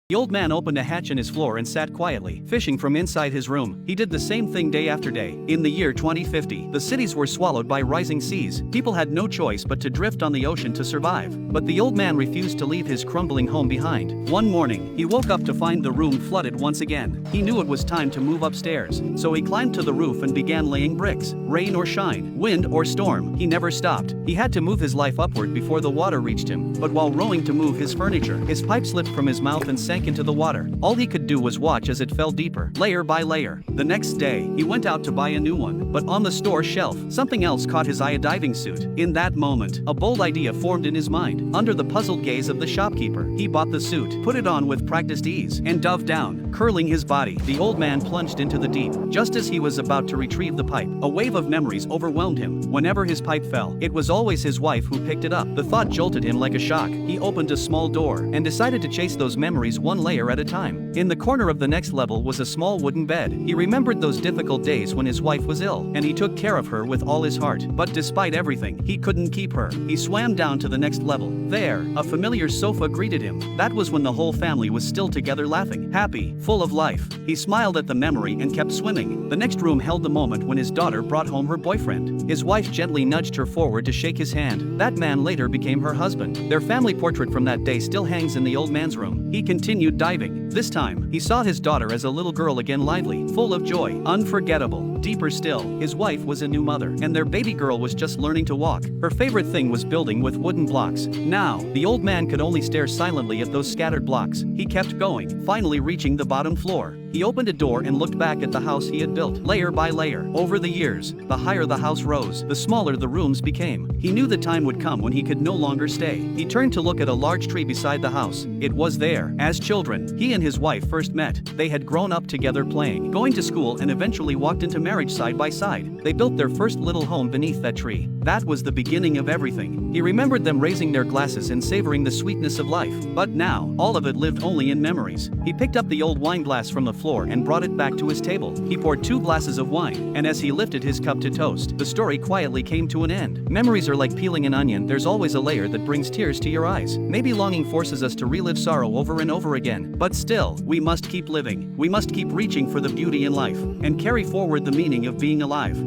The old man opened a hatch in his floor and sat quietly, fishing from inside his room. He did the same thing day after day. In the year 2050, the cities were swallowed by rising seas. People had no choice but to drift on the ocean to survive. But the old man refused to leave his crumbling home behind. One morning, he woke up to find the room flooded once again. He knew it was time to move upstairs, so he climbed to the roof and began laying bricks. Rain or shine, wind or storm, he never stopped. He had to move his life upward before the water reached him. But while rowing to move his furniture, his pipe slipped from his mouth and sank into the water. All he could do was watch as it fell deeper, layer by layer. The next day, he went out to buy a new one, but on the store shelf, something else caught his eye: a diving suit. In that moment, a bold idea formed in his mind. Under the puzzled gaze of the shopkeeper, he bought the suit, put it on with practiced ease, and dove down, curling his body. The old man plunged into the deep. Just as he was about to retrieve the pipe, a wave of memories overwhelmed him. Whenever his pipe fell, it was always his wife who picked it up. The thought jolted him like a shock. He opened a small door and decided to chase those memories one layer at a time. In the corner of the next level was a small wooden bed. He remembered those difficult days when his wife was ill, and he took care of her with all his heart. But despite everything, he couldn't keep her. He swam down to the next level. There, a familiar sofa greeted him. That was when the whole family was still together, laughing, happy, full of life. He smiled at the memory and kept swimming. The next room held the moment when his daughter brought home her boyfriend. His wife gently nudged her forward to shake his hand. That man later became her husband. Their family portrait from that day still hangs in the old man's room. He continued diving. This time, he saw his daughter as a little girl again, lively, full of joy, unforgettable. Deeper still, his wife was a new mother, and their baby girl was just learning to walk. Her favorite thing was building with wooden blocks. Now, the old man could only stare silently at those scattered blocks. He kept going, finally reaching the bottom floor. He opened a door and looked back at the house he had built, layer by layer. Over the years, the higher the house rose, the smaller the rooms became. He knew the time would come when he could no longer stay. He turned to look at a large tree beside the house. It was there. As children, he and his wife first met. They had grown up together, playing, going to school, and eventually walked into marriage side by side. They built their first little home beneath that tree. That was the beginning of everything. He remembered them raising their glasses and savoring the sweetness of life. But now, all of it lived only in memories. He picked up the old wine glass from the floor and brought it back to his table. He poured 2 glasses of wine, and as he lifted his cup to toast, the story quietly came to an end. Memories are like peeling an onion. There's always a layer that brings tears to your eyes. Maybe longing forces us to relive sorrow over and over again. But still, we must keep living. We must keep reaching for the beauty in life and carry forward the meaning of being alive.